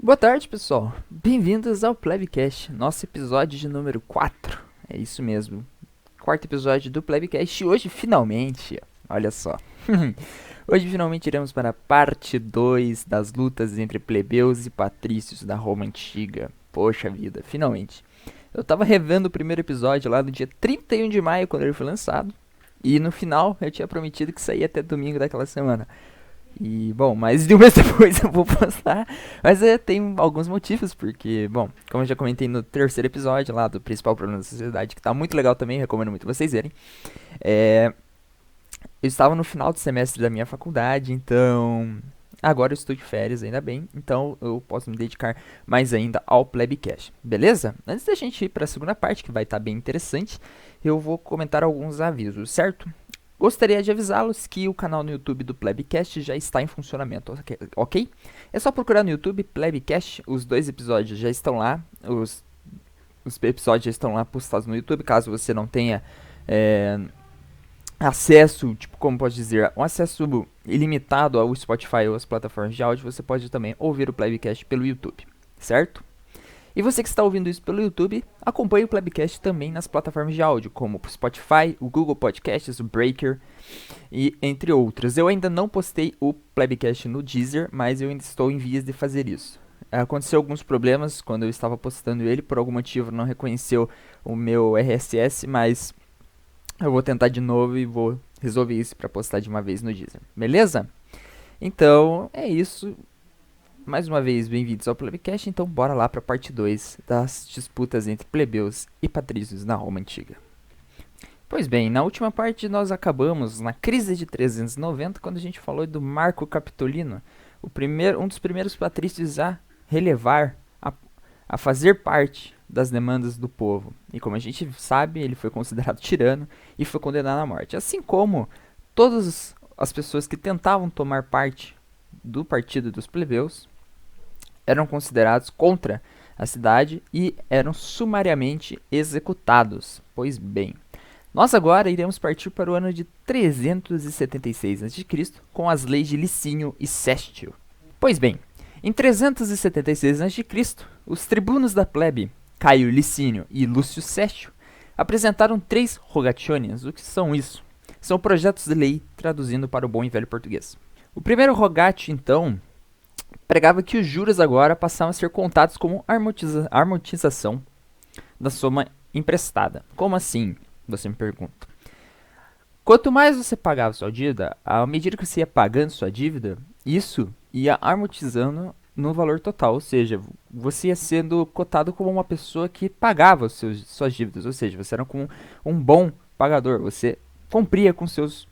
Boa tarde, pessoal. Bem-vindos ao Plebcast, nosso episódio de número 4. É isso mesmo, quarto episódio do Plebcast. E hoje, finalmente, olha só. Hoje, finalmente, iremos para a parte 2 das lutas entre plebeus e patrícios da Roma Antiga. Poxa vida, finalmente. Eu tava revendo o primeiro episódio lá no dia 31 de maio, quando ele foi lançado. E no final, eu tinha prometido que saía até domingo daquela semana. E, bom, mais de um mês depois eu vou postar. Mas tem alguns motivos, porque, bom, como eu já comentei no terceiro episódio lá do Principal Problema da Sociedade, que tá muito legal também, recomendo muito vocês verem. Eu estava no final do semestre da minha faculdade, então agora eu estou de férias, ainda bem, então eu posso me dedicar mais ainda ao Plebcast, beleza? Antes da gente ir para a segunda parte, que vai estar bem interessante, eu vou comentar alguns avisos, certo? Gostaria de avisá-los que o canal no YouTube do Plebcast já está em funcionamento, ok? É só procurar no YouTube Plebcast, os dois episódios já estão lá, os episódios já estão lá postados no YouTube, caso você não tenha acesso, tipo, como pode dizer, um acesso ilimitado ao Spotify ou às plataformas de áudio, você pode também ouvir o Plebcast pelo YouTube, certo? E você que está ouvindo isso pelo YouTube, acompanhe o Plebcast também nas plataformas de áudio, como o Spotify, o Google Podcasts, o Breaker e entre outras. Eu ainda não postei o Plebcast no Deezer, mas eu ainda estou em vias de fazer isso. Aconteceu alguns problemas quando eu estava postando ele, por algum motivo não reconheceu o meu RSS, mas eu vou tentar de novo e vou resolver isso para postar de uma vez no Deezer, beleza? Então, é isso. Mais uma vez, bem-vindos ao Plebcast, então bora lá para a parte 2 das disputas entre plebeus e patrícios na Roma Antiga. Pois bem, na última parte nós acabamos na crise de 390, quando a gente falou do Marco Capitolino, um dos primeiros patrícios a relevar, a fazer parte das demandas do povo. E como a gente sabe, ele foi considerado tirano e foi condenado à morte. Assim como todas as pessoas que tentavam tomar parte do partido dos plebeus eram considerados contra a cidade e eram sumariamente executados. Pois bem, nós agora iremos partir para o ano de 376 a.C., com as leis de Licínio e Sestio. Pois bem, em 376 a.C., os tribunos da plebe, Caio Licínio e Lúcio Sestio, apresentaram 3 rogationias. O que são isso? São projetos de lei traduzindo para o bom e velho português. O primeiro rogatio, então, pregava que os juros agora passavam a ser contados como amortização da soma emprestada. Como assim? Você me pergunta. Quanto mais você pagava sua dívida, à medida que você ia pagando sua dívida, isso ia amortizando no valor total, ou seja, você ia sendo cotado como uma pessoa que pagava suas dívidas, ou seja, você era como um bom pagador, você cumpria com seus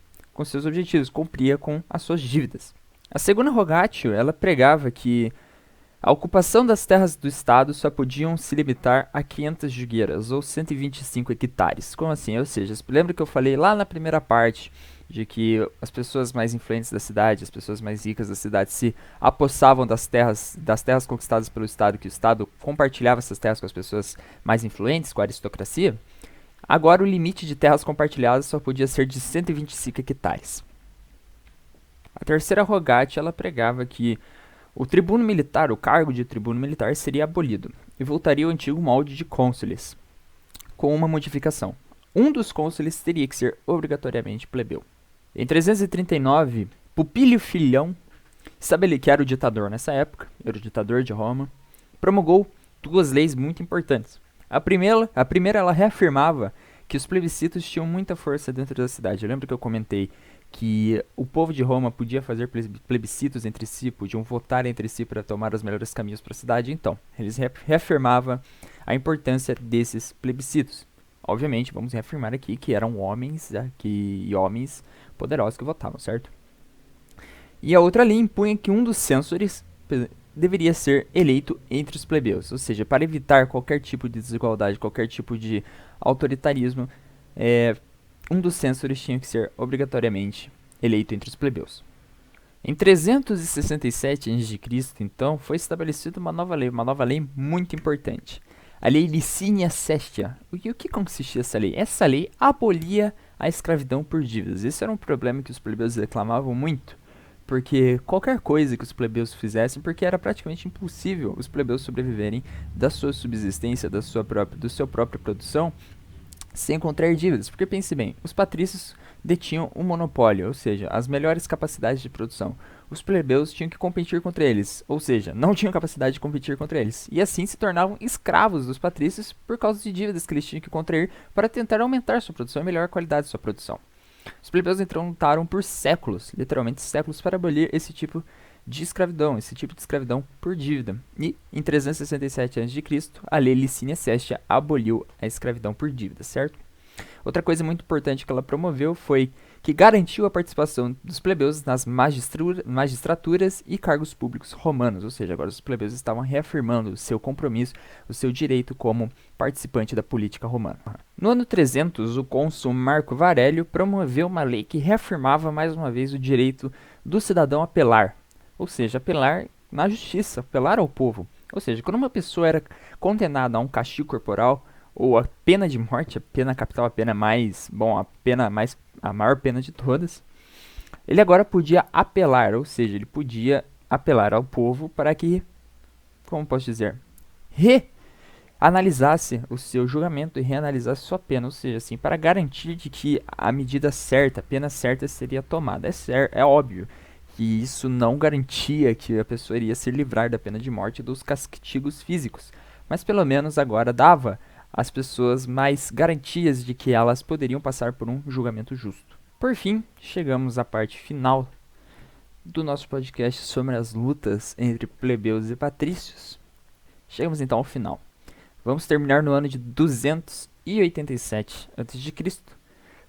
objetivos, cumpria com as suas dívidas. A segunda rogatio, ela pregava que a ocupação das terras do Estado só podiam se limitar a 500 jugueiras, ou 125 hectares. Como assim? Ou seja, lembra que eu falei lá na primeira parte de que as pessoas mais influentes da cidade, as pessoas mais ricas da cidade se apossavam das terras conquistadas pelo Estado, que o Estado compartilhava essas terras com as pessoas mais influentes, com a aristocracia? Agora o limite de terras compartilhadas só podia ser de 125 hectares. A terceira rogatio, ela pregava que o tribuno militar, o cargo de tribuno militar, seria abolido e voltaria ao antigo molde de cônsules, com uma modificação. Um dos cônsules teria que ser obrigatoriamente plebeu. Em 339, Pupílio Filhão, que era o ditador nessa época, era o ditador de Roma, promulgou 2 leis muito importantes. A primeira ela reafirmava que os plebiscitos tinham muita força dentro da cidade. Eu lembro que eu comentei que o povo de Roma podia fazer plebiscitos entre si, podiam votar entre si para tomar os melhores caminhos para a cidade. Então, eles reafirmavam a importância desses plebiscitos. Obviamente, vamos reafirmar aqui que eram homens e homens poderosos que votavam, certo? E a outra lei impunha que um dos censores deveria ser eleito entre os plebeus, ou seja, para evitar qualquer tipo de desigualdade, qualquer tipo de autoritarismo, um dos censores tinha que ser obrigatoriamente eleito entre os plebeus. Em 367 a.C., então, foi estabelecida uma nova lei muito importante. A Lei Licínia Sestia. E o que consistia essa lei? Essa lei abolia a escravidão por dívidas. Esse era um problema que os plebeus reclamavam muito, porque qualquer coisa que os plebeus fizessem, porque era praticamente impossível os plebeus sobreviverem da sua subsistência, do seu própria produção, sem contrair dívidas. Porque pense bem, os patrícios detinham um monopólio, ou seja, as melhores capacidades de produção. Os plebeus tinham que competir contra eles, ou seja, não tinham capacidade de competir contra eles. E assim se tornavam escravos dos patrícios por causa de dívidas que eles tinham que contrair para tentar aumentar sua produção e melhorar a qualidade de sua produção. Os plebeus então lutaram por séculos, literalmente séculos, para abolir esse tipo de escravidão por dívida. E em 367 a.C., a lei Licínia Sestia aboliu a escravidão por dívida, certo? Outra coisa muito importante que ela promoveu foi que garantiu a participação dos plebeus nas magistraturas e cargos públicos romanos, ou seja, agora os plebeus estavam reafirmando o seu compromisso, o seu direito como participante da política romana. No ano 300, o cônsul Marco Varélio promoveu uma lei que reafirmava mais uma vez o direito do cidadão a apelar, ou seja, apelar na justiça, apelar ao povo. Ou seja, quando uma pessoa era condenada a um castigo corporal, ou a pena de morte, a pena capital, a maior pena de todas, ele agora podia apelar, ou seja, ele podia apelar ao povo para que, como posso dizer, reanalisasse o seu julgamento e reanalisasse sua pena, ou seja, assim, para garantir de que a medida certa, a pena certa seria tomada. É óbvio que isso não garantia que a pessoa iria se livrar da pena de morte e dos castigos físicos, mas pelo menos agora dava às pessoas mais garantias de que elas poderiam passar por um julgamento justo. Por fim, chegamos à parte final do nosso podcast sobre as lutas entre plebeus e patrícios. Chegamos então ao final. Vamos terminar no ano de 287 a.C.,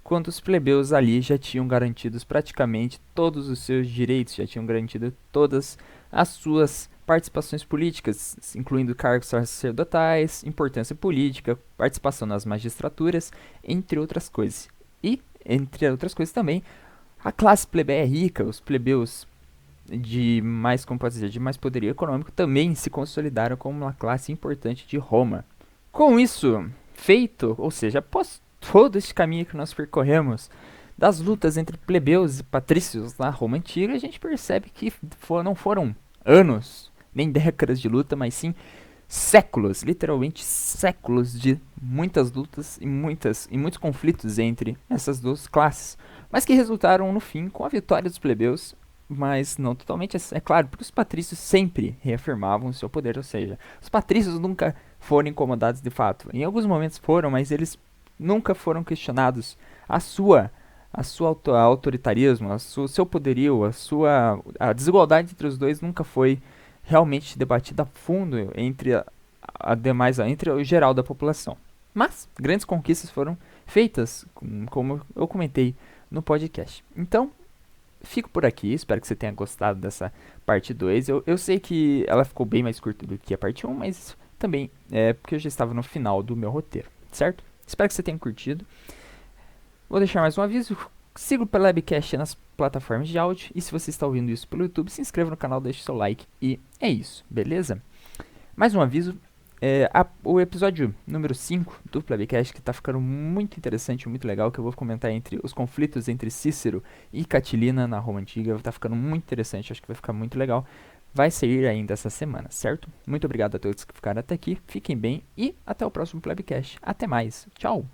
quando os plebeus ali já tinham garantido praticamente todos os seus direitos, já tinham garantido todas as suas participações políticas, incluindo cargos sacerdotais, importância política, participação nas magistraturas, entre outras coisas. E, entre outras coisas também, a classe plebeia rica, os plebeus de mais poderio econômico, também se consolidaram como uma classe importante de Roma. Com isso feito, ou seja, após todo este caminho que nós percorremos das lutas entre plebeus e patrícios na Roma Antiga, a gente percebe que não foram anos, nem décadas de luta, mas sim séculos, literalmente séculos de muitas lutas e muitos conflitos entre essas duas classes, mas que resultaram no fim com a vitória dos plebeus, mas não totalmente, é claro, porque os patrícios sempre reafirmavam o seu poder, ou seja, os patrícios nunca foram incomodados de fato. Em alguns momentos foram, mas eles nunca foram questionados a autoritarismo, seu poderio, a desigualdade entre os dois nunca foi realmente debatida a fundo entre entre o geral da população. Mas grandes conquistas foram feitas, como eu comentei no podcast. Então, fico por aqui, espero que você tenha gostado dessa parte 2. Eu sei que ela ficou bem mais curta do que a parte 1, mas também é porque eu já estava no final do meu roteiro, certo? Espero que você tenha curtido. Vou deixar mais um aviso. Siga o Plebcast nas plataformas de áudio. E se você está ouvindo isso pelo YouTube, se inscreva no canal, deixe seu like. E é isso, beleza? Mais um aviso. O episódio número 5 do Plebcast, que está ficando muito interessante, muito legal, que eu vou comentar entre os conflitos entre Cícero e Catilina na Roma Antiga. Está ficando muito interessante, acho que vai ficar muito legal. Vai sair ainda essa semana, certo? Muito obrigado a todos que ficaram até aqui. Fiquem bem e até o próximo Plebcast. Até mais. Tchau!